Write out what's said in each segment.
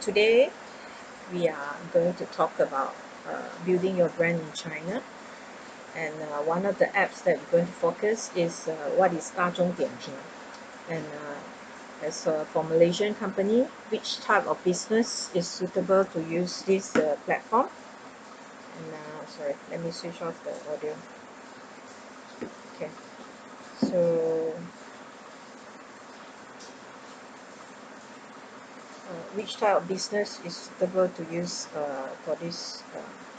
Today we are going to talk about building your brand in China, and one of the apps that we're going to focus is what is Dazhong Dianping, and as for Malaysian company, which type of business is suitable to use this platform. And sorry, let me switch off the audio. Okay, so which type of business is suitable to use for this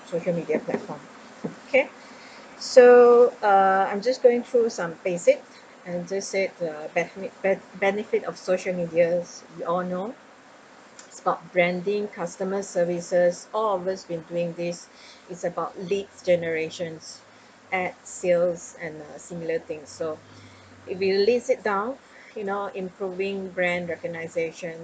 social media platform? Okay. So I'm just going through some basic, and just said the benefit of social media. We all know it's about branding, customer services. All of us been doing this. It's about leads generations, ad sales, and similar things. So if you list it down, improving brand recognition.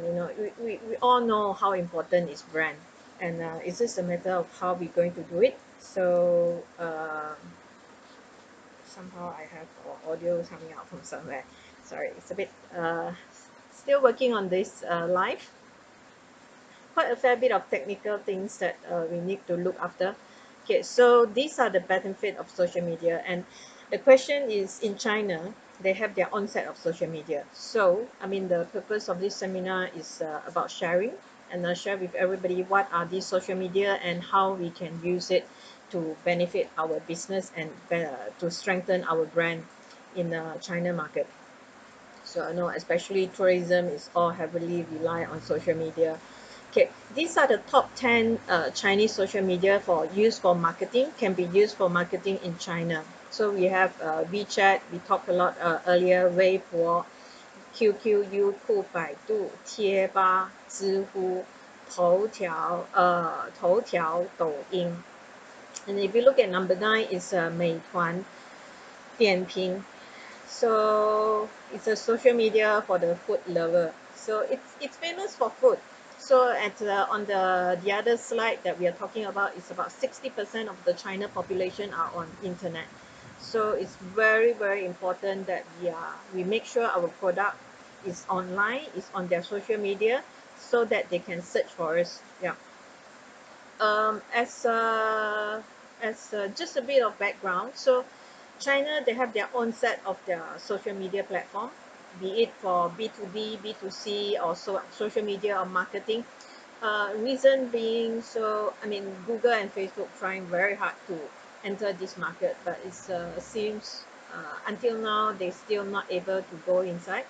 We all know how important is brand, and it's just a matter of how we're going to do it. So somehow I have audio coming out from somewhere. Sorry, it's a bit still working on this live. Quite a fair bit of technical things that we need to look after. Okay, so these are the benefit of social media, and the question is, in China they have their own set of social media. So I mean, the purpose of this seminar is about sharing, and share with everybody what are these social media and how we can use it to benefit our business and to strengthen our brand in the China market. So I know especially tourism is all heavily rely on social media. Okay, these are the top 10 Chinese social media for use for marketing, can be used for marketing in China. So we have WeChat, we talked a lot earlier, Weibo, QQ、优酷、百度、贴吧、知乎、头条、抖音。And if you look at number 9 is 美团、Dianping. So it's a social media for the food lover. So it's famous for food. So on the other slide that we are talking about, it's about 60% of the China population are on internet. So it's very important that we make sure our product is online, is on their social media, so that they can search for us. Yeah. As just a bit of background, so China, they have their own set of their social media platform, be it for B2B, B2C, or social media or marketing. Reason being, so I mean, Google and Facebook trying very hard to enter this market, but it seems until now they still not able to go inside.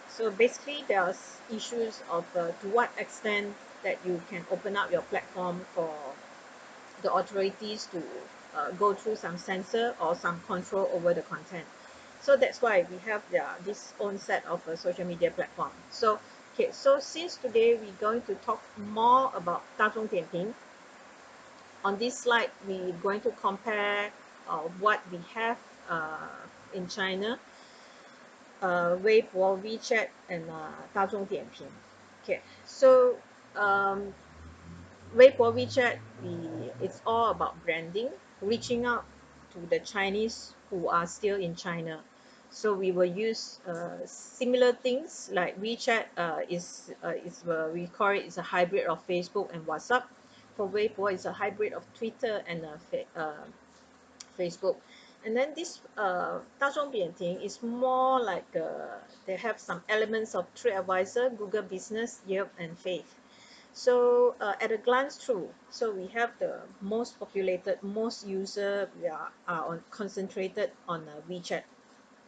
So basically, there's issues of to what extent that you can open up your platform for the authorities to go through some censor or some control over the content. So that's why we have this own set of social media platform. So okay, so since today we're going to talk more about Dazhong Dianping. On this slide, we're going to compare what we have in China, Weibo, WeChat, and Dazhong Dianping. Okay, so Weibo, WeChat, it's all about branding, reaching out to the Chinese who are still in China. So we will use similar things like WeChat we call it is a hybrid of Facebook and WhatsApp. For Weibo, it's a hybrid of Twitter and Facebook. And then this Dazhong Dianping is more like they have some elements of Tripadvisor, Google Business, Yelp, and Faith. So at a glance through, so we have the most populated, most user are concentrated on WeChat.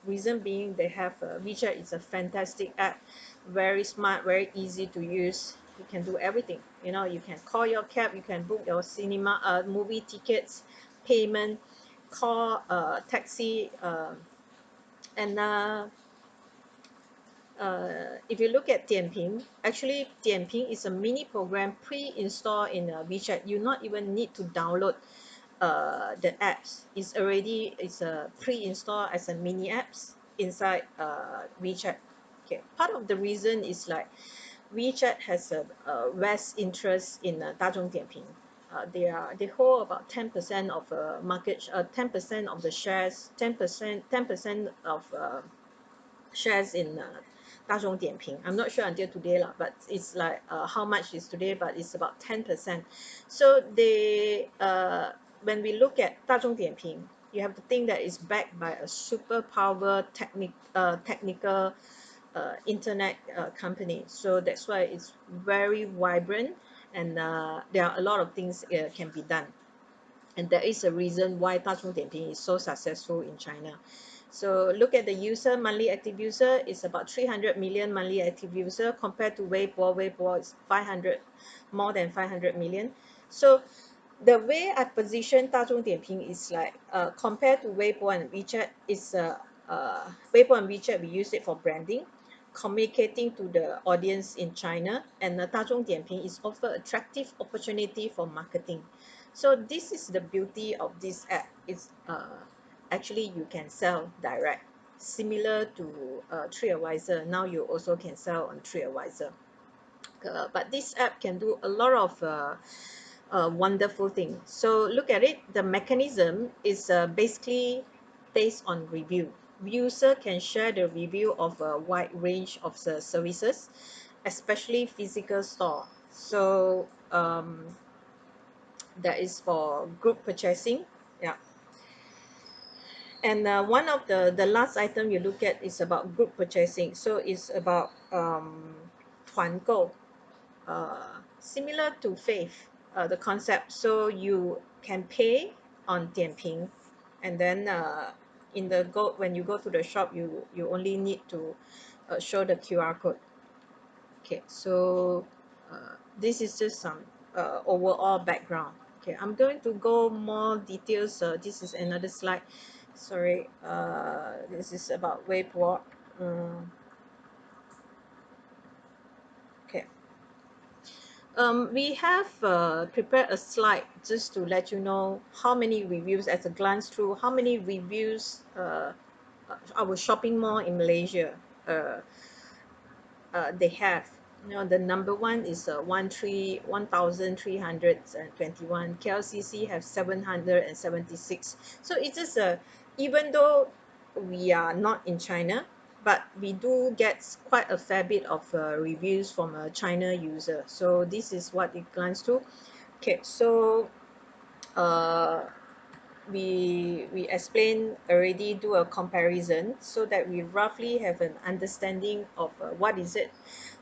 Reason being, they have WeChat is a fantastic app, very smart, very easy to use. You can do everything. You can call your cab, you can book your cinema, movie tickets, payment, call taxi, and if you look at Dianping, actually Dianping is a mini program pre-installed in WeChat. You not even need to download the apps. It's a pre-installed as a mini apps inside WeChat. Okay, part of the reason is like WeChat has a vast interest in Dazhong Dianping. They hold about 10% of market, 10% of the shares, 10% of shares in Dazhongdianping. I'm not sure until today lah, but it's like how much is today, but it's about 10%. So they when we look at Dazhongdianping, you have to think that it's backed by a superpower technical internet company. So that's why it's very vibrant, and there are a lot of things can be done. And there is a reason why Dazhongdianping is so successful in China. So look at the user, monthly active user is about 300 million monthly active user compared to Weibo. Weibo is 500, more than 500 million. So the way I position Dazhongdianping is like compared to Weibo and WeChat is Weibo and WeChat we use it for branding, communicating to the audience in China, and Dazhongdianping is offer attractive opportunity for marketing. So this is the beauty of this app. It's actually you can sell direct, similar to Tripadvisor. Now you also can sell on Tripadvisor. But this app can do a lot of wonderful thing. So look at it. The mechanism is basically based on review. User can share the review of a wide range of the services, especially physical store. So that is for group purchasing. Yeah. And one of the last item you look at is about group purchasing. So it's about 团购, similar to faith, the concept. So you can pay on Dianping, and then when you go to the shop, you only need to show the QR code. Okay, so this is just some overall background. Okay, I'm going to go more details. This is another slide. Sorry, this is about Weibo. Okay. We have prepared a slide just to let you know how many reviews, at a glance through, how many reviews our shopping mall in Malaysia they have. You know, the number one is 1,321. KLCC have 776. So it is even though we are not in China, but we do get quite a fair bit of reviews from a China user. So this is what it glance to. Okay, so uh, we explain already, do a comparison so that we roughly have an understanding of what is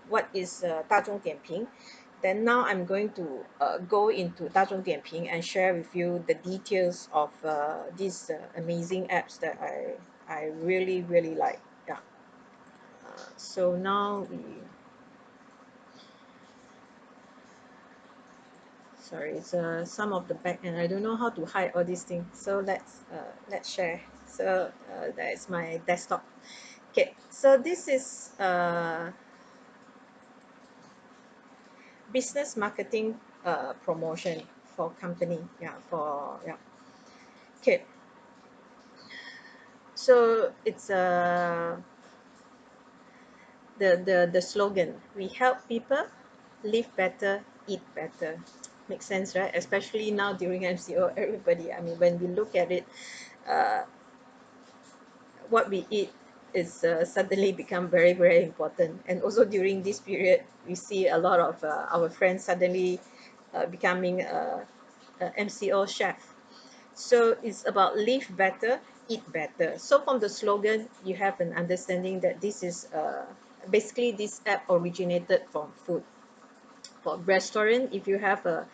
Dazhongdianping. Then now I'm going to go into Dazhongdianping and share with you the details of these amazing apps that I really really like. Yeah. So now sorry, it's some of the back, and I don't know how to hide all these things. So let's share. So that is my desktop. Okay, so this is business marketing promotion for company. Yeah, for yeah. Okay, so it's the slogan, we help people live better, eat better. Makes sense, right? Especially now during MCO, everybody, I mean, when we look at it, uh, what we eat is suddenly become very very important. And also during this period we see a lot of our friends suddenly becoming MCO chef. So it's about live better, eat better. So from the slogan you have an understanding that this is basically this app originated from food. For restaurant, if you have a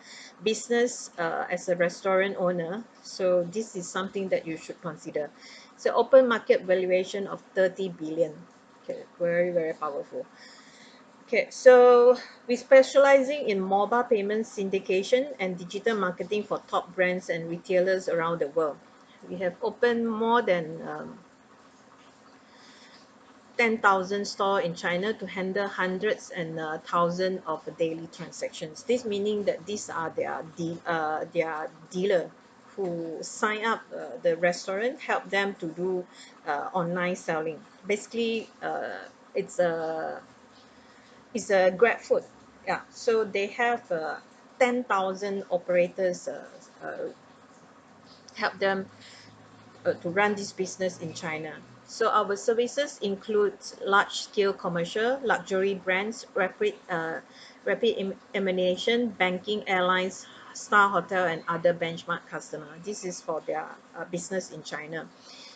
business as a restaurant owner, so this is something that you should consider. So open market valuation of 30 billion. Okay, very very powerful. Okay, so we're specializing in mobile payment syndication and digital marketing for top brands and retailers around the world. We have opened more than 10,000 stores in China to handle hundreds and thousands of daily transactions. This meaning that these are their dealer who sign up the restaurant, help them to do online selling. Basically, it's a Grab food. Yeah, so they have 10,000 operators uh, help them to run this business in China. So our services include large-scale commercial, luxury brands, rapid emanation, banking, airlines, star hotel, and other benchmark customer. This is for their business in China.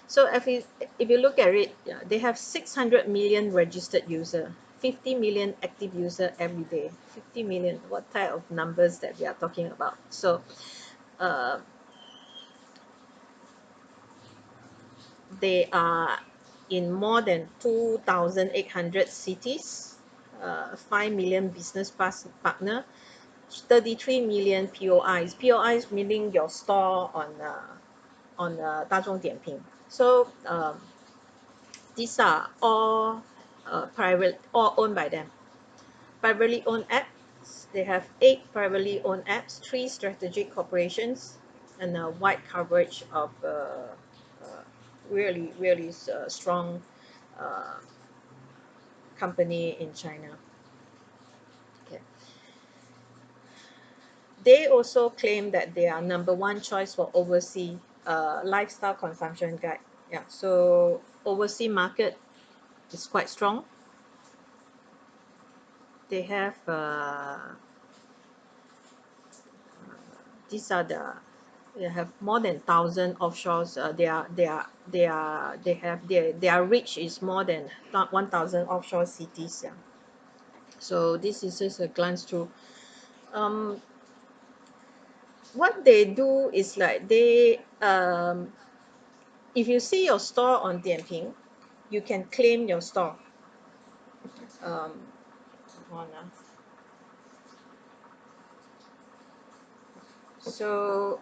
So if you look at it, yeah, they have 600 million registered user, 50 million active user every day. 50 million, what type of numbers that we are talking about? So uh, they are in more than 2,800 cities, 5 million business partner, 33 million POIs. POIs meaning your store on Dazhong Dianping. So these are all private, all owned by them. Privately owned apps. They have 8 privately owned apps, 3 strategic corporations, and a wide coverage of really strong uh, company in China. Okay. They also claim that they are number one choice for overseas lifestyle consumption guide. Yeah, so overseas market is quite strong. They have these are the they have more than 1,000 offshores. Their reach is more than 1,000 offshore cities. Yeah. So this is just a glance through. Um, what they do is like if you see your store on Dianping, you can claim your store. Um, hold on, so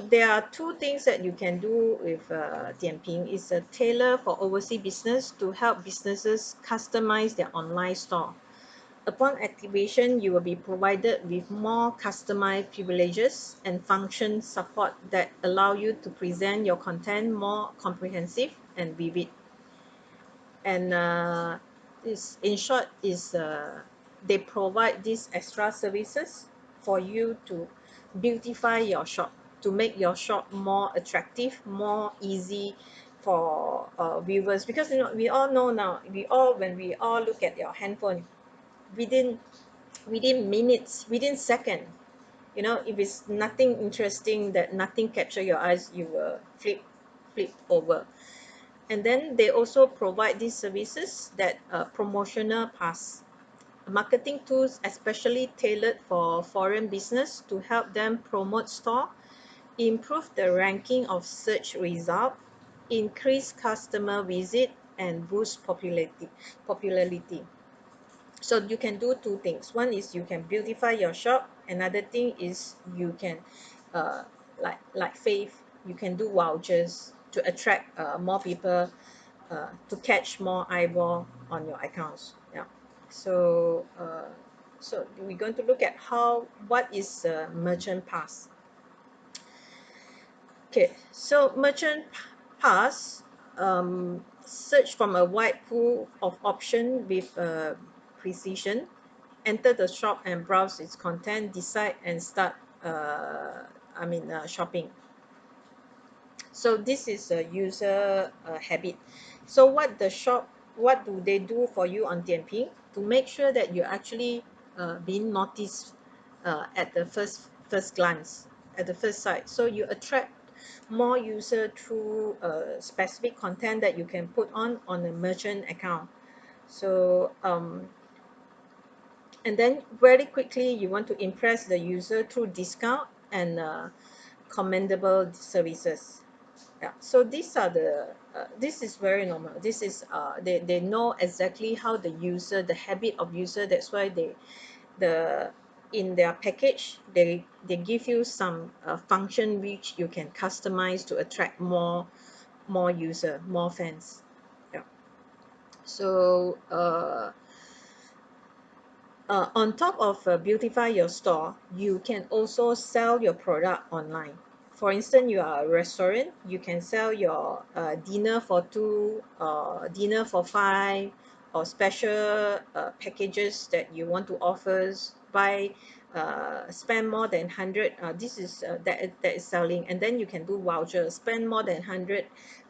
there are 2 things that you can do with Dianping. It's a tailor for overseas business to help businesses customize their online store. Upon activation, you will be provided with more customized privileges and function support that allow you to present your content more comprehensive and vivid. And this, in short, is they provide these extra services for you to beautify your shop, to make your shop more attractive, more easy for viewers. Because we all know now, when we all look at your handphone, within minutes, within second, if it's nothing interesting, that nothing capture your eyes, you will flip over. And then they also provide these services that promotional pass, marketing tools especially tailored for foreign business to help them promote store, improve the ranking of search result, increase customer visit, and boost popularity. So you can do 2 things. One is you can beautify your shop. Another thing is you can uh, like Faith, you can do vouchers to attract more people, to catch more eyeball on your accounts. Yeah. So we're going to look at what is merchant pass. Okay, so merchant pass, search from a wide pool of option with precision, enter the shop and browse its content, decide and start shopping. So this is a user habit. So what do they do for you on Dianping to make sure that you're actually being noticed at the first glance, at the first sight? So you attract more user through specific content that you can put on a merchant account. So and then very quickly you want to impress the user through discount and commendable services. Yeah, so these are this is very normal. This is they know exactly how the habit of user. That's why the in their package, they give you some function which you can customize to attract more user, more fans. Yeah. So on top of beautify your store, you can also sell your product online. For instance, you are a restaurant, you can sell your dinner for 2, dinner for 5, or special packages that you want to offer, buy spend more than 100, this is that is selling, and then you can do voucher, spend more than 100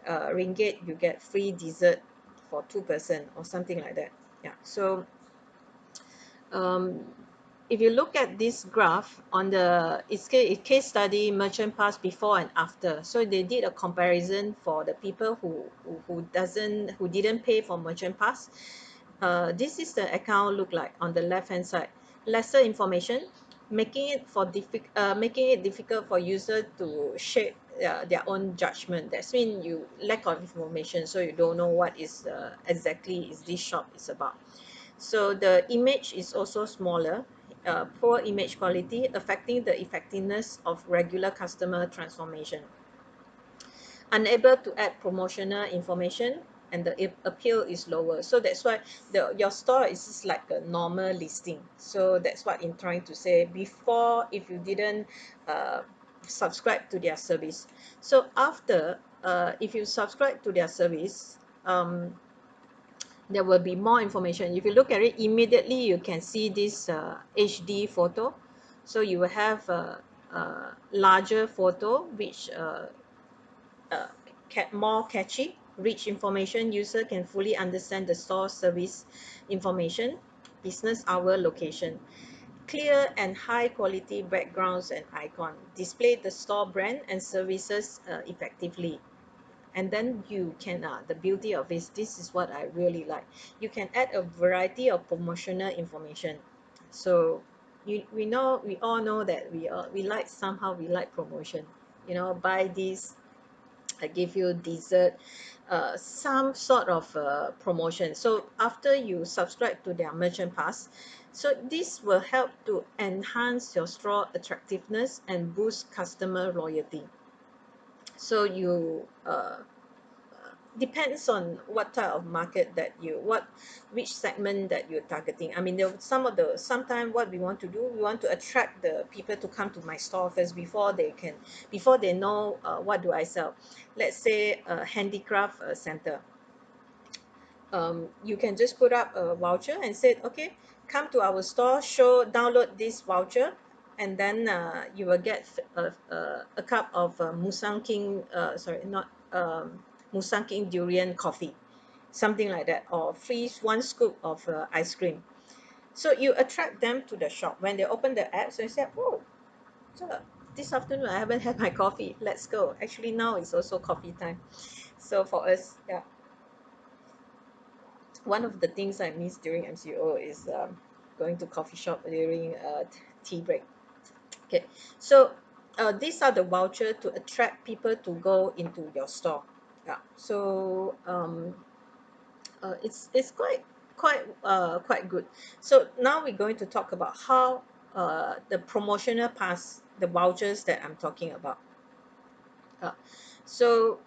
ringgit, you get free dessert for 2 person or something like that. Yeah, so um, if you look at this graph on the it's case study merchant pass before and after, so they did a comparison for the people who didn't pay for merchant pass. This is the account look like on the left hand side. Lesser information, making it difficult for user to shape their own judgment. That's mean you lack of information, so you don't know what is exactly is this shop is about. So the image is also smaller, poor image quality, affecting the effectiveness of regular customer transformation. Unable to add promotional information, and the appeal is lower. So that's why your store is just like a normal listing. So that's what I'm trying to say before, if you didn't uh, subscribe to their service. So after, if you subscribe to their service, there will be more information. If you look at it immediately, you can see this HD photo. So you will have a larger photo, which uh, more catchy, rich information. User can fully understand the store service information, business hour, location. Clear and high quality backgrounds and icon display the store brand and services effectively. And then you can the beauty of this is what I really like, you can add a variety of promotional information. So we all know that we like, somehow we like promotion, buy this, I give you dessert, some sort of promotion. So after you subscribe to their merchant pass, so this will help to enhance your store attractiveness and boost customer loyalty. So you depends on what type of market that which segment that you're targeting. I mean, sometimes what we want to do, we want to attract the people to come to my store first before they know what do I sell. Let's say a handicraft center, you can just put up a voucher and say, okay, come to our store, download this voucher, and then you will get a cup of Musang King, sorry, not Musang King durian coffee, something like that, or free one scoop of ice cream. So you attract them to the shop. When they open the app, so they say, oh, so this afternoon I haven't had my coffee, let's go. Actually, now it's also coffee time. So for us, yeah, one of the things I miss during MCO is going to coffee shop during tea break. Okay, so these are the voucher to attract people to go into your store. Yeah, so it's quite good. So now we're going to talk about how the promotional pass, the vouchers that I'm talking about. Uh, so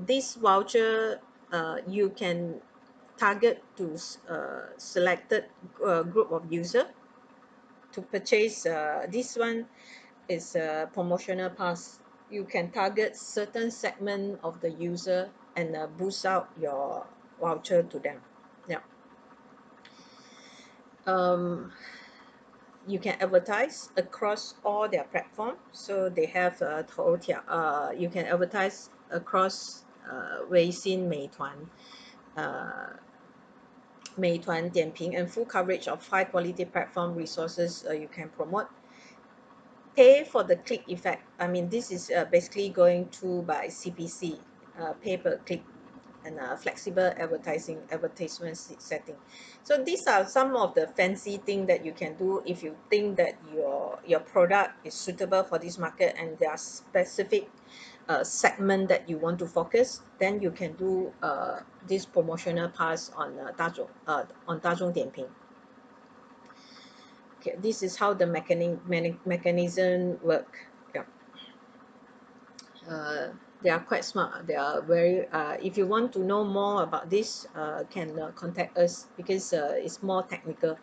this voucher, you can target to selected group of user to purchase. This one is a promotional pass. You can target certain segment of the user and boost out your voucher to them. Yeah. um, you can advertise across all their platforms. So they have you can advertise across Weixin, uh, Meituan Dianping, and full coverage of high quality platform resources you can promote. Pay for the click effect. I mean, this is basically going to by CPC, pay per click, and flexible advertisement setting. So these are some of the fancy thing that you can do if you think that your product is suitable for this market and there are specific segment that you want to focus. Then you can do this promotional pass on Dazhong Dianping. Okay, this is how the mechanism work. Yeah. uh, they are quite smart. They are very if you want to know more about this, can contact us, because it's more technical.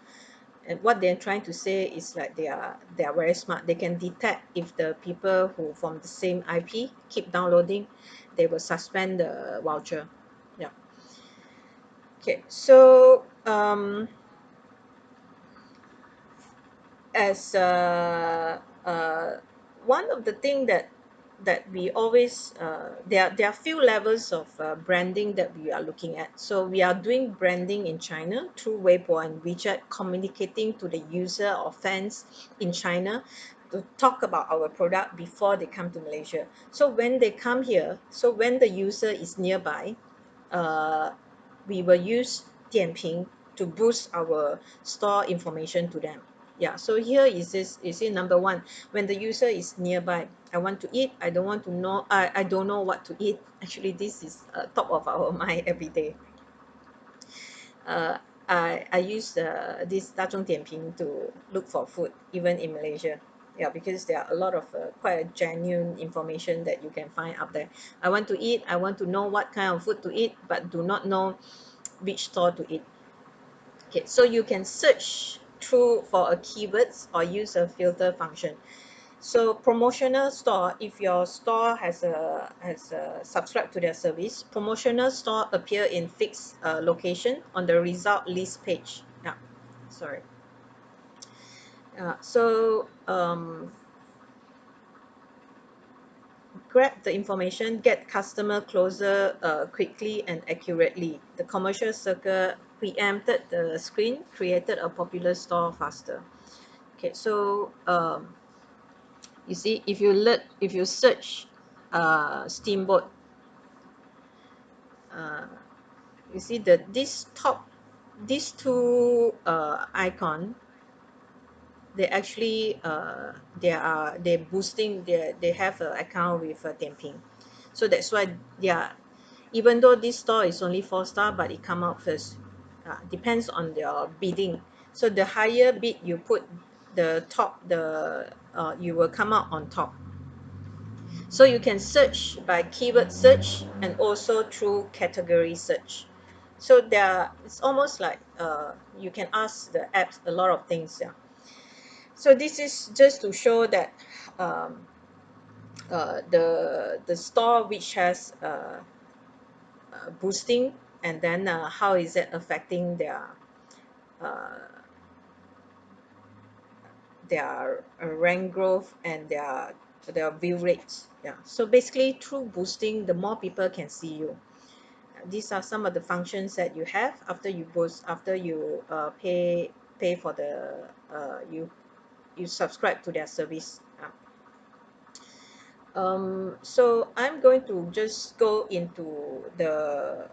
And what they're trying to say is like they are very smart. They can detect if the people who from the same IP keep downloading, they will suspend the voucher. Yeah. Okay, so as one of the thing that we always there are few levels of branding that we are looking at. So we are doing branding in China through Weibo and WeChat, communicating to the user or fans in China to talk about our product before they come to Malaysia. So when they come here, so when the user is nearby, uh, we will use Dianping to boost our store information to them. Yeah, so here is this, you see, number one, when the user is nearby, I want to eat, I don't want to know, I don't know what to eat. Actually, this is top of our mind every day. uh, I use this Dazhongdianping to look for food even in Malaysia. Yeah, because there are a lot of quite a genuine information that you can find up there. I want to eat, I want to know what kind of food to eat, but do not know which store to eat. Okay, so you can search through for a keywords or use a filter function. So promotional store, if your store has subscribed to their service, promotional store appear in fixed location on the result list page. Yeah, sorry. So grab the information, get customer closer quickly and accurately. The commercial circle preempted the screen, created a popular store faster. Okay, so you see, if you search steamboat, uh, you see that these two icon, they actually they boosting they have an account with Dianping. So that's why, yeah, even though this store is only 4 star, but it come out first. Depends on your bidding. So the higher bid you put, the top the you will come out on top. So you can search by keyword search and also through category search. So it's almost like you can ask the apps a lot of things. Yeah. So this is just to show that um, the store which has boosting, and then how is it affecting uh, their rank growth and their view rates. Yeah. So basically, through boosting, the more people can see you. These are some of the functions that you have after you boost, after you pay for the you subscribe to their service. So I'm going to just go into the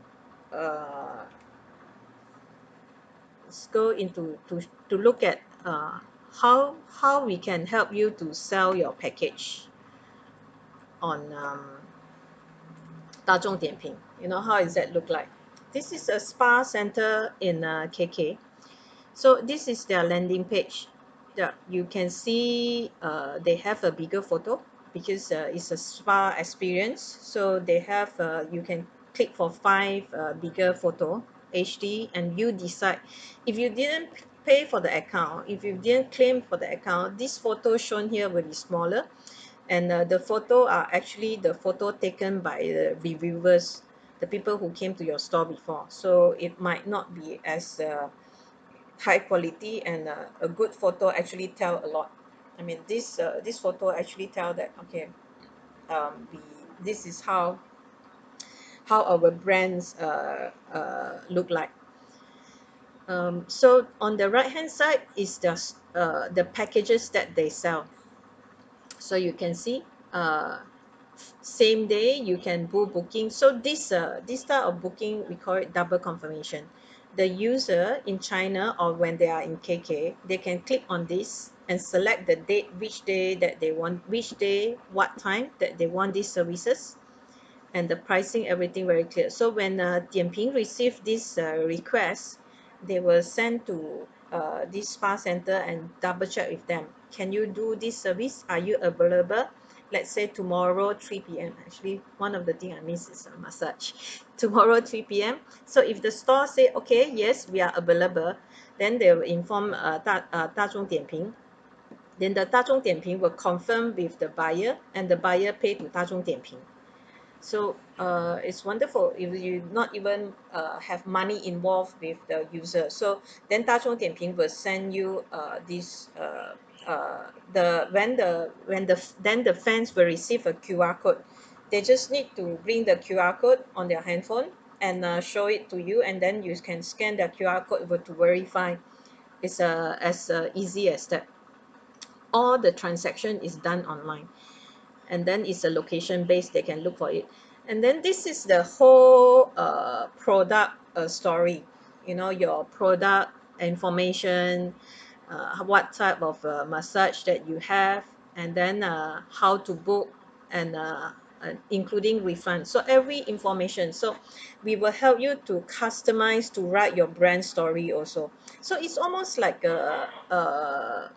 uh, go into to look at how we can help you to sell your package on Dazhongdianping. You know, how does that look like? This is a spa center in KK. So this is their landing page. You can see they have a bigger photo because it's a spa experience. So they have you can click for 5 bigger photo HD, and you decide if you didn't pay for the account, if you didn't claim for the account, this photo shown here will be smaller, and the photo are actually the photo taken by the reviewers, the people who came to your store before. So it might not be as high quality, and a good photo actually tell a lot. I mean, this photo actually tell that, okay, we this is how our brands look like. So on the right hand side is the packages that they sell. So you can see uh, same day you can book booking. So this type of booking, we call it double confirmation. The user in China, or when they are in KK, they can click on this and select the date, which day that they want, which day, what time that they want these services, and the pricing, everything very clear. So when Dianping receive this request, they will send to this spa center and double check with them. Can you do this service? Are you available? Let's say tomorrow 3 p.m. Actually, one of the things I miss is a massage. Tomorrow 3 p.m. So if the store say, okay, yes, we are available, then they will inform Dazhongdianping. Then the Dazhongdianping will confirm with the buyer, and the buyer pay to Dazhongdianping. So it's wonderful if you not even have money involved with the user. So then Dazhongdianping will send you this then the fans will receive a QR code. They just need to bring the QR code on their handphone and show it to you, and then you can scan the QR code to verify. It's as easy as that. All the transaction is done online, and then it's a location based, they can look for it. And then this is the whole product story, your product information, what type of massage that you have, and then how to book, and including refund, so every information. So we will help you to customize, to write your brand story also. So it's almost like to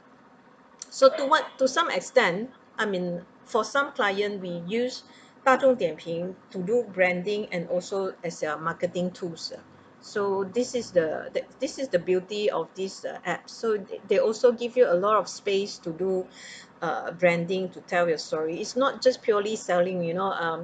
some extent, I mean, for some client, we use 大众点评 to do branding and also as a marketing tools. So this is the beauty of this app. So they also give you a lot of space to do branding, to tell your story. It's not just purely selling, uh,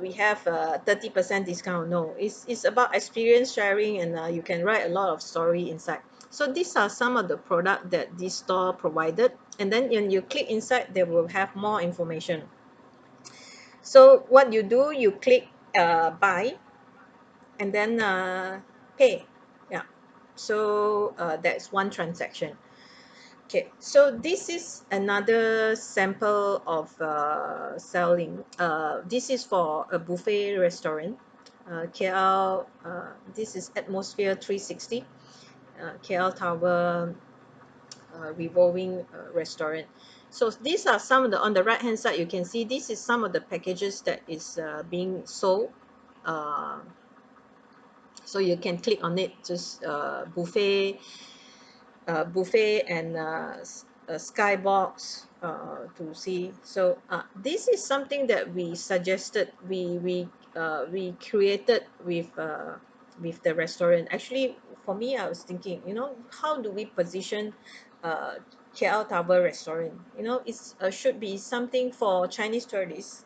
we have 30% discount. No, it's about experience sharing, and you can write a lot of story inside. So these are some of the product that this store provided, and then when you click inside, they will have more information. So what you do, you click buy, and then pay. Yeah. So that's one transaction. Okay, so this is another sample of selling. This is for a buffet restaurant. KL, this is Atmosphere 360, KL Tower revolving restaurant. So these are some of the, on the right hand side, you can see this is some of the packages that is being sold. Uh, so you can click on it, just buffet and skybox to see. So this is something that we suggested, we created with the restaurant. Actually, for me, I was thinking, how do we position uh, KL Tower restaurant? It's should be something for Chinese tourists.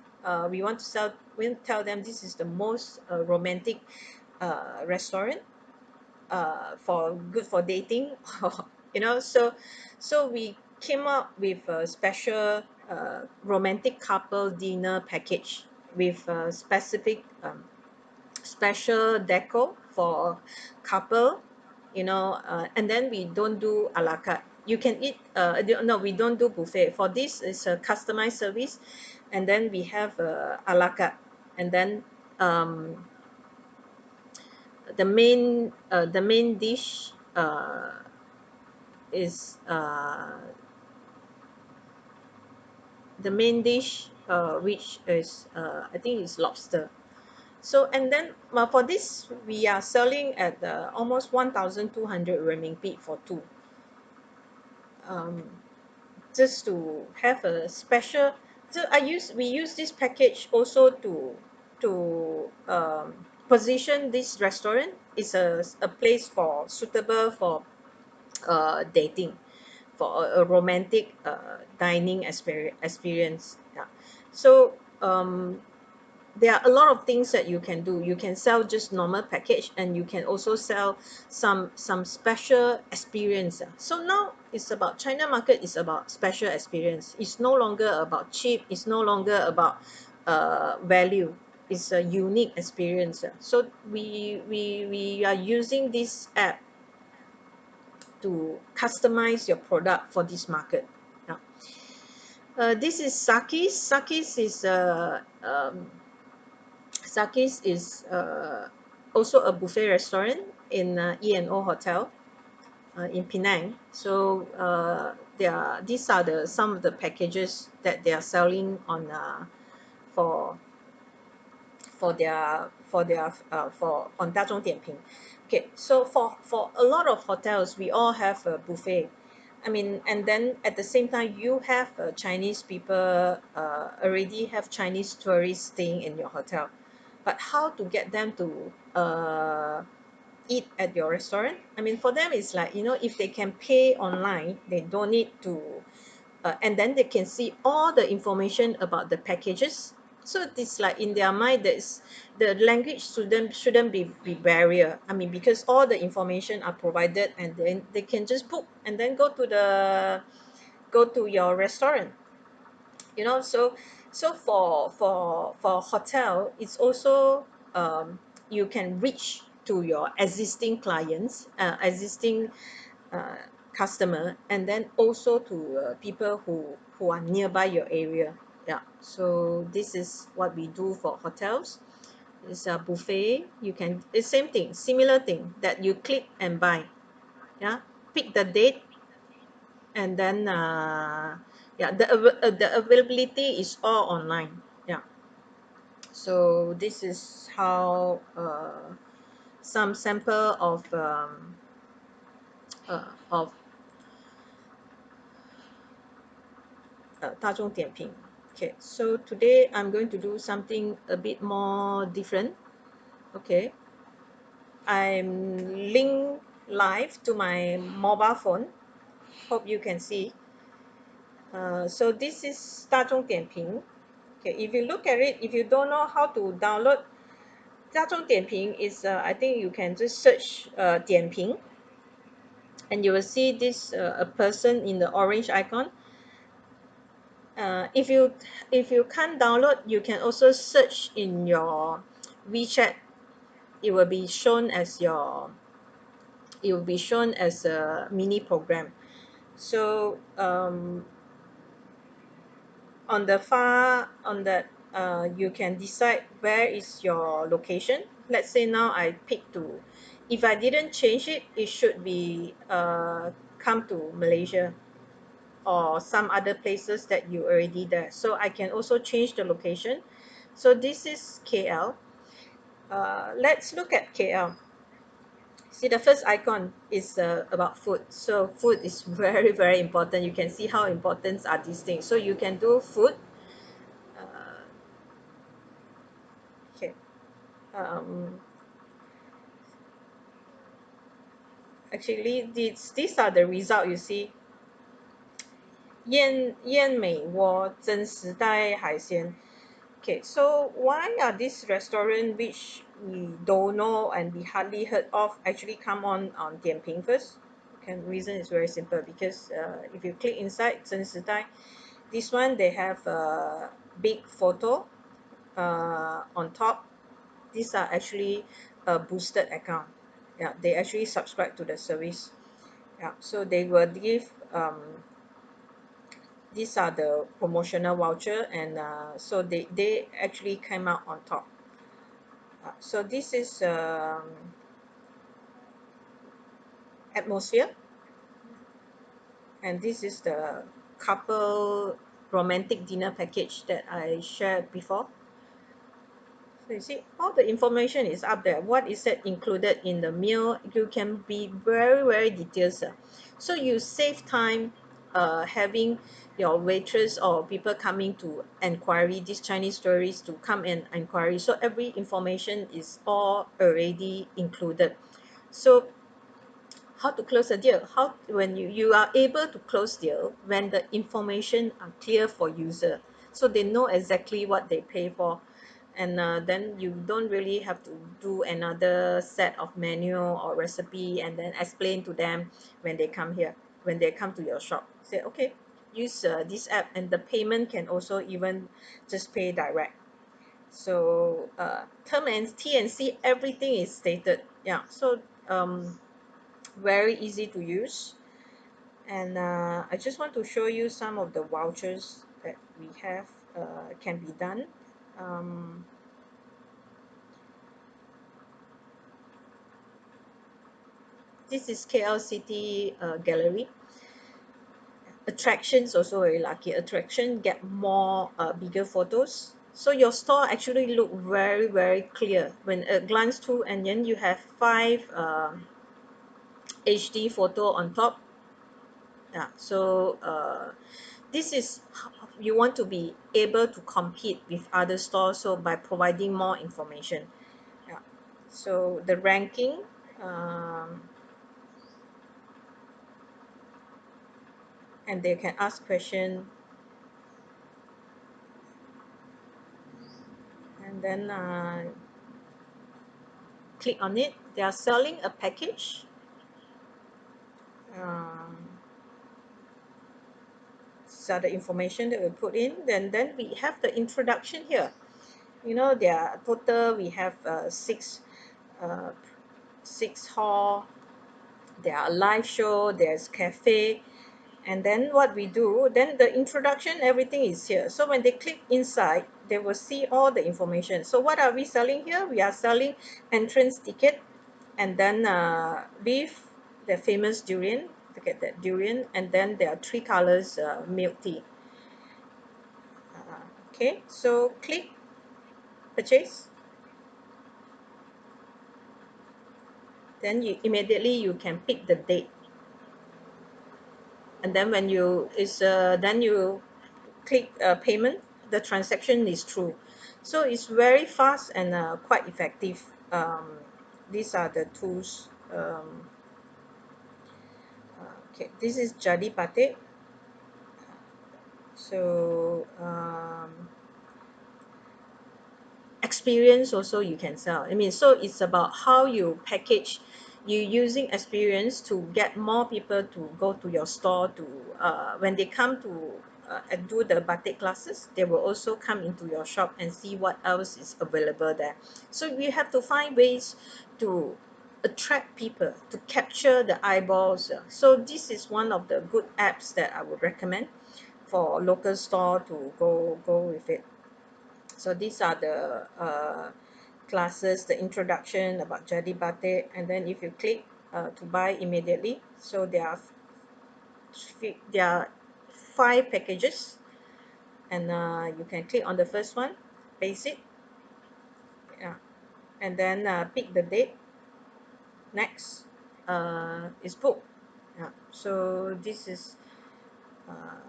We want to sell, we want to tell them this is the most romantic restaurant for good for dating. So we came up with a special romantic couple dinner package with specific special deco for couple, and then we don't do a la carte. You can eat no, we don't do buffet. For this is a customized service, and then we have a la carte. And then the main dish is the main dish, which is I think is lobster. So, and then for this we are selling at almost 1,200 renminbi for two, um, just to have a special. So we use this package also to position this restaurant is a place for suitable for dating, for a romantic dining experience. Yeah. So there are a lot of things that you can do. You can sell just normal package, and you can also sell some special experience. So now it's about China market is about special experience. It's no longer about cheap. It's no longer about value. It's a unique experience. So we are using this app to customize your product for this market. Now, this is Sakis. Sakis is also a buffet restaurant in E&O Hotel in Penang. So these are some of the packages that they are selling on for for on Dazhongdianping. Okay, so for a lot of hotels, we all have a buffet. I mean, and then at the same time, you have Chinese people already have Chinese tourists staying in your hotel. But how to get them to eat at your restaurant? I mean, for them, it's like, if they can pay online, they don't need to, and then they can see all the information about the packages. So it's like in their mind that the language shouldn't be barrier. I mean, because all the information are provided, and then they can just book and then go to your restaurant. So for hotel, it's also, you can reach to your existing clients, existing uh, customer, and then also to people who are nearby your area. Yeah, so this is what we do for hotels. It's a buffet. You can, it's same thing, similar thing, that you click and buy. Yeah, pick the date, and then yeah, the availability is all online. Yeah, so this is how, some sample of Dazhong Dianping. Okay, so today I'm going to do something a bit more different. Okay, I'm linked live to my mobile phone. Hope you can see. So this is Dazhong Dianping. Okay, if you look at it, if you don't know how to download Dazhong Dianping, is I think you can just search Dianping, and you will see this a person in the orange icon. If you can't download, you can also search in your WeChat. It will be shown as a mini program. So on the far on that, you can decide where is your location. Let's say now I pick to, if I didn't change it, it should be come to Malaysia or some other places that you already there. So I can also change the location. So this is KL. Let's look at KL. See, the first icon is about food. So food is very, very important. You can see how important are these things. So you can do food. uh, okay. um, Actually, these are the result. You see, 燕美窝真时代海鲜. Okay, so why are these restaurant which we don't know and we hardly heard of actually come on Dianping first? Okay, reason is very simple, because if you click inside 真时代, this one they have a big photo on top. These are actually a boosted account. Yeah, they actually subscribe to the service. Yeah, so they will give, these are the promotional voucher, and so they actually came out on top. So this is atmosphere, and this is the couple romantic dinner package that I shared before. So you see, all the information is up there. What is it included in the meal? You can be very, very detailed, sir. So you save time having your waitress or people coming to inquiry, these Chinese tourists to come and inquiry. So every information is all already included. So how to close a deal? How, when you are able to close deal when the information are clear for user, so they know exactly what they pay for, and then you don't really have to do another set of menu or recipe and then explain to them when they come here, when they come to your shop. Say, okay, use this app, and the payment can also even just pay direct. So term and T&C, everything is stated. Yeah, so very easy to use. And I just want to show you some of the vouchers that we have, can be done. um, this is KL City Gallery. Attractions also very lucky. Attraction get more bigger photos, so your store actually look very, very clear when a glance through, and then you have 5 HD photo on top. Yeah, so this is how you want to be able to compete with other stores, so by providing more information. Yeah, so the ranking, um, and they can ask question. and then click on it. They are selling a package. um, these are the information that we put in. Then we have the introduction here. You know, there are total, we have uh, six hall. There are live show, there's cafe, and then what we do, then the introduction, everything is here. So when they click inside, they will see all the information. So what are we selling here? We are selling entrance ticket, and then beef, the famous durian. Look at that durian, and then there are three colors milk tea. Okay, so click purchase. Then you immediately you can pick the date, and then when you is then you click payment, the transaction is through. So it's very fast and quite effective. These are the tools. Okay, this is jadi batik. So experience also you can sell. I mean, so it's about how you package. You using experience to get more people to go to your store to when they come to and do the batik classes, they will also come into your shop and see what else is available there. So we have to find ways to attract people, to capture the eyeballs. So this is one of the good apps that I would recommend for local store to go with it. So these are the classes, the introduction about jadi batik, and then if you click to buy immediately, so there are 5 packages, and you can click on the first one, paste it, yeah, and then pick the date. Next is book. Yeah, so this is uh,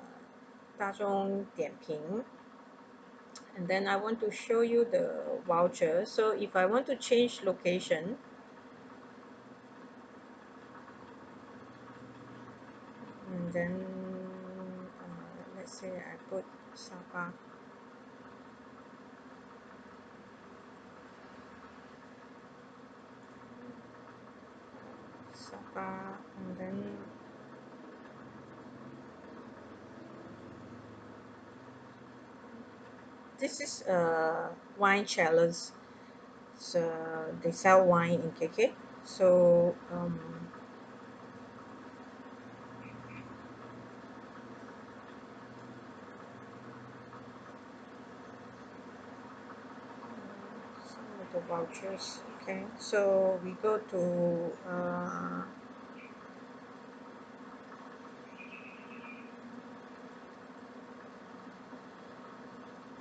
Dazhong Dianping. And then I want to show you the voucher. So if I want to change location, and then let's say I put Sapa, and then this is wine challenge. So they sell wine in KK. So some of the vouchers. Okay, so we go to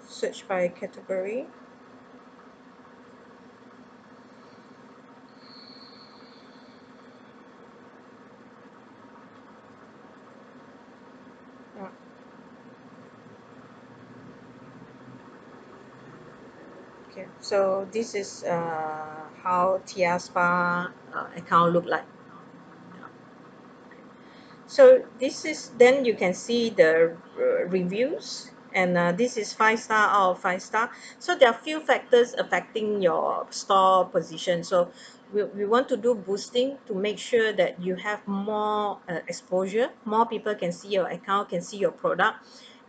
search by category. Yeah. Okay, so this is how Tia Spa account look like. So this is, then you can see the reviews, and this is 5 star out of 5 star. So there are few factors affecting your store position. So we want to do boosting to make sure that you have more exposure, more people can see your account, can see your product,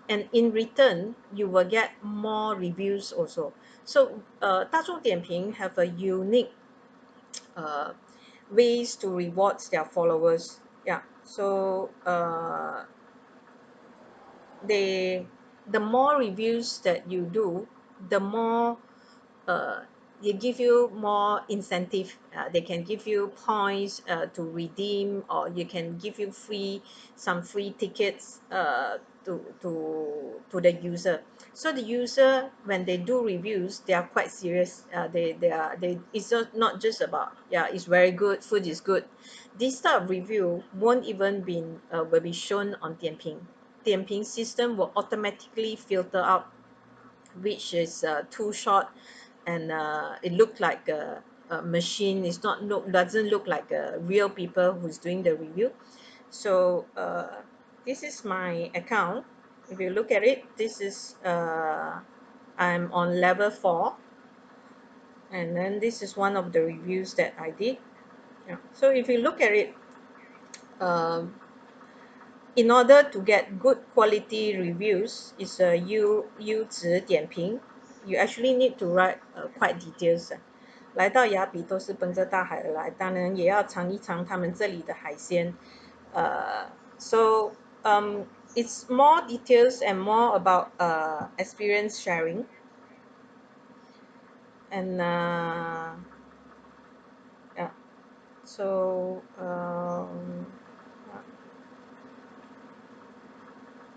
and in return you will get more reviews also. So Dazhong Dianping have a unique uh, ways to reward their followers. Yeah, so they the more reviews that you do, the more uh, they give you more incentive. They can give you points to redeem, or you can give you some free tickets to the user. So the user, when they do reviews, they are quite serious. They it's not just about, yeah, it's very good, food is good. This type of review won't even will be shown on Dianping system will automatically filter out which is too short, and it looked like a machine. It's not look doesn't look like real people who's doing the review. So this is my account. If you look at it, this is I'm on level 4. And then this is one of the reviews that I did. Yeah. So if you look at it, um, in order to get good quality reviews, is a Dianping. You actually need to write quite details. 来到雅比都是奔着大海而来，当然也要尝一尝他们这里的海鲜。So it's more details and more about experience sharing. And yeah, so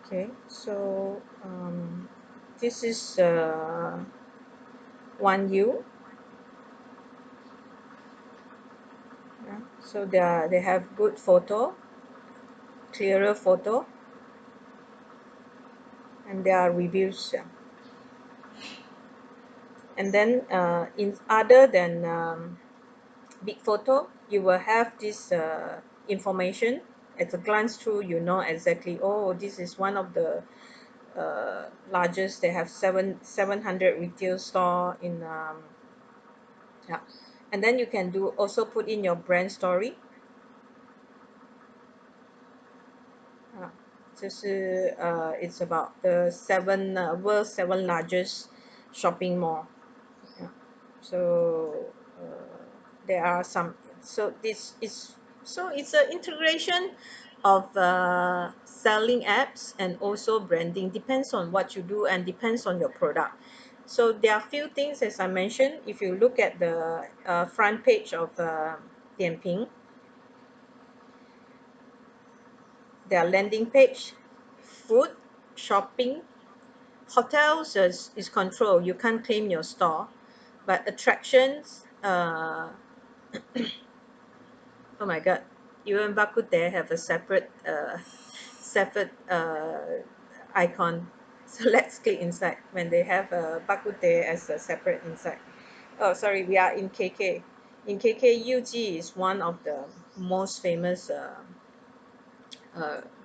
okay, so this is one U. Yeah, so they have good photo, clearer photo, and there are reviews. Yeah. And then in other than big photo, you will have this information. At a glance through, you know exactly, oh, this is one of the largest. They have 700 retail store in yeah. And then you can do also put in your brand story. 就是 it's about the world's 7 largest shopping mall. Yeah. So there are some. So this is it's an integration of selling apps and also branding. Depends on what you do and depends on your product. So there are few things, as I mentioned. If you look at the front page of Dianping, their landing page, food, shopping, hotels is controlled. You can't claim your store, but attractions. Oh my God, even Bak Kut Teh have a separate icon. So let's click inside when they have Bak Kut Teh as a separate inside. Oh, sorry, we are in KK. In KK, UG is one of the most famous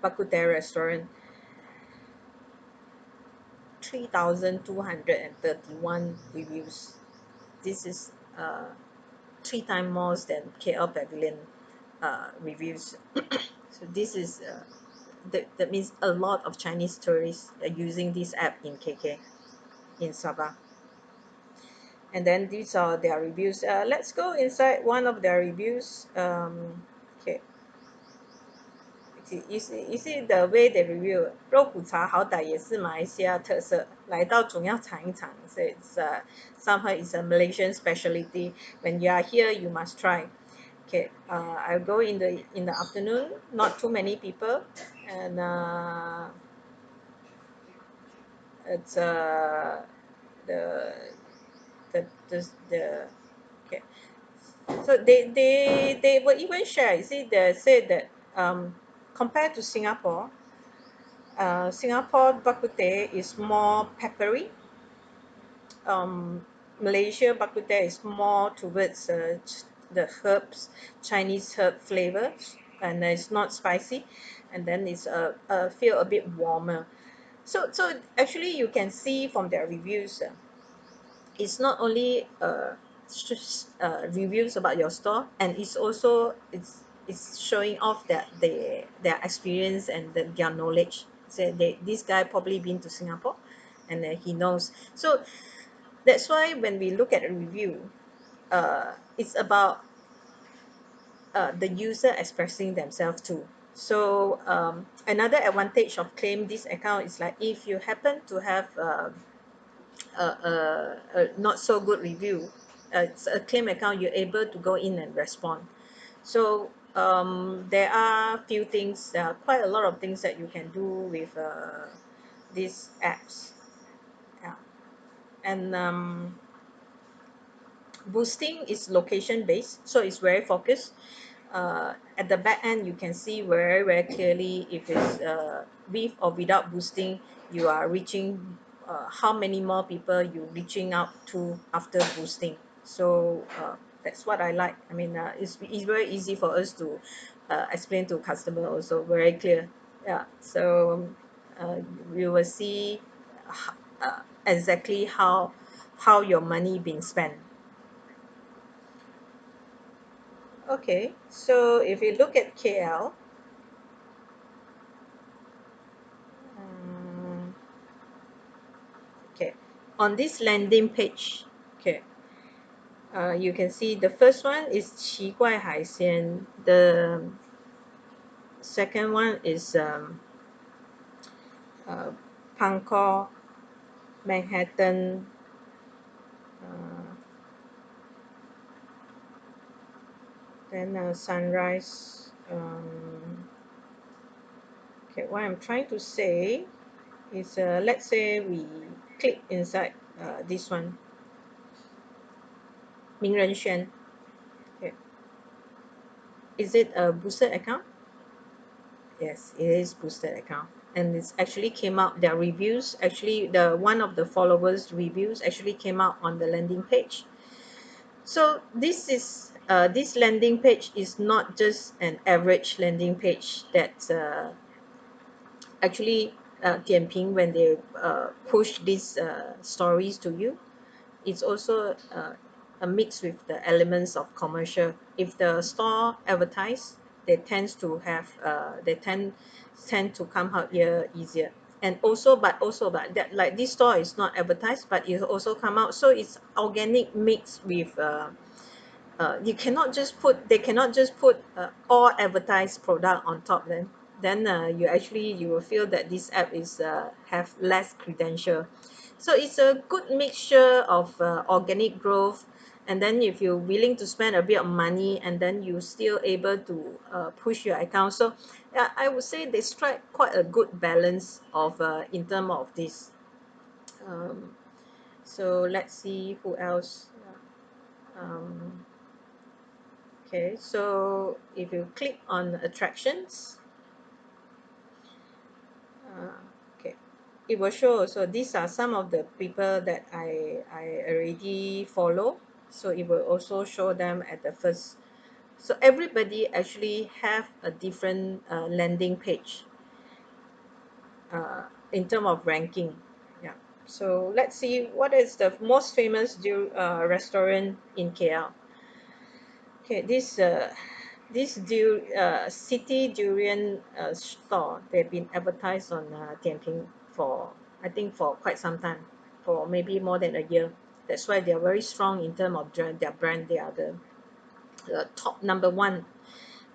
Bak Kut Teh restaurant. 3,231 reviews. This is 3 times more than KL Pavilion reviews. So this is that means a lot of Chinese tourists are using this app in KK, in Sabah. And then these are their reviews. Let's go inside one of their reviews. Okay. You see the way they review 肉骨茶好歹也是马来西亚特色，来到总要尝一尝。So it's somehow it's a Malaysian specialty. When you are here, you must try. Okay, I'll go in the afternoon. Not too many people, and it's the the okay. So they will even share. You see, they said that compared to Singapore, Singapore bak kut teh is more peppery. Malaysia bak kut teh is more towards the herbs, Chinese herb flavors, and it's not spicy, and then it's feel a bit warmer. So actually you can see from their reviews, it's not only reviews about your store, and it's also it's showing off that their experience and their knowledge. So this guy probably been to Singapore, and he knows. So that's why when we look at a review, it's about the user expressing themselves too. So another advantage of claim this account is like if you happen to have a not so good review, it's a claim account, you're able to go in and respond. So there are few things, quite a lot of things that you can do with these apps. Yeah. And boosting is location based, so it's very focused. At the back end, you can see very, very clearly if it's with or without boosting, you are reaching how many more people you're reaching out to after boosting. So that's what I like. I mean, it's very easy for us to explain to customer also, very clear. Yeah. So you will see exactly how your money being spent. Okay, so if you look at KL, um, okay, on this landing page, okay, you can see the first one is 奇怪海鲜, the second one is uh, Bangkok, Manhattan, uh, then sunrise. Okay, what I'm trying to say is, let's say we click inside this one, 名人轩. Okay. Is it a boosted account? Yes, it is boosted account. And it's actually came out, their reviews, actually the one of the followers reviews actually came out on the landing page. So this landing page is not just an average landing page that actually Dianping, when they push these stories to you, it's also a mix with the elements of commercial. If the store advertise, they tend to come out here easier. And but that, like, this store is not advertised, but it also come out, so it's organic mix with you cannot just put they cannot just put all advertised product on top. Then you will feel that this app is have less credential. So it's a good mixture of organic growth, and then if you're willing to spend a bit of money, and then you still able to push your account. So I would say they strike quite a good balance of in terms of this. um, so let's see who else. um, Okay, so if you click on attractions, uh, okay, it will show. So these are some of the people that I already follow. So it will also show them at the first. So everybody actually have a different landing page in terms of ranking. Yeah. So let's see what is the most famous restaurant in KL. Okay, this city durian store, they've been advertised on Dianping for, I think, for quite some time, for maybe more than a year. That's why they are very strong in terms of their brand. They are the top number one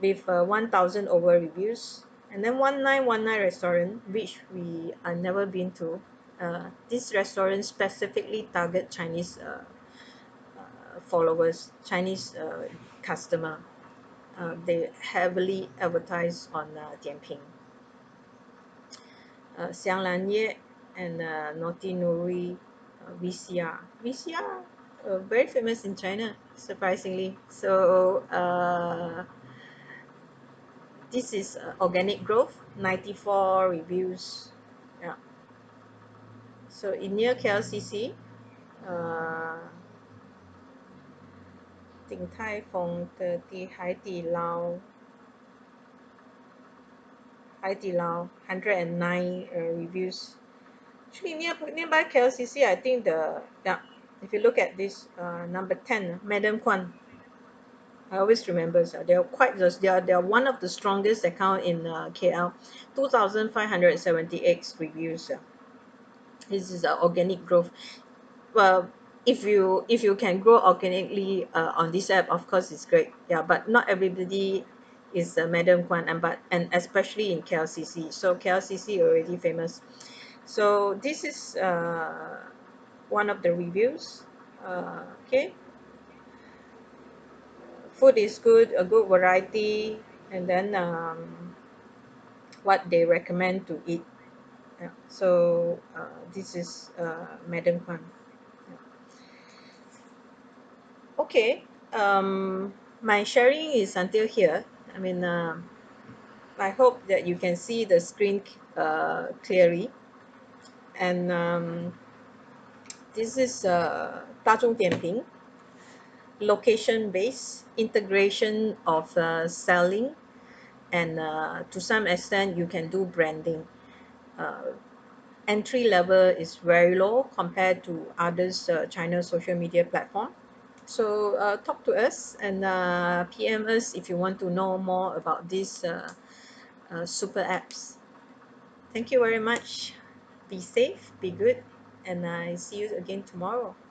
with 1,000 over reviews. And then 1919 restaurant, which we are never been to. This restaurant specifically target Chinese followers, Chinese customer. They heavily advertise on Dianping. Xianglan and Naughty Nuri, VCR. VCR, very famous in China, surprisingly. So this is organic growth, 94 reviews. Yeah. So in near KLCC, Din Tai Fung 30, Hai Di Lao, 109 reviews. Actually, nearby KLCC, I think if you look at this number 10, Madam Kwan, I always remember. So they are one of the strongest account in KL, 2,578 reviews. This is organic growth. Well, if you can grow organically on this app, of course it's great. Yeah, but not everybody is Madam Kwan, and especially in KLCC. So KLCC already famous. So this is one of the reviews. Okay, food is good, a good variety, and then what they recommend to eat. Yeah. So this is Madam Kwan. Yeah. Okay, my sharing is until here. I mean, I hope that you can see the screen clearly. And this is Dazhong Dianping, location based integration of selling, and to some extent you can do branding. uh, Entry level is very low compared to others China social media platform. So talk to us and PM us if you want to know more about these super apps. Thank you very much. Be safe, be good, and I see you again tomorrow.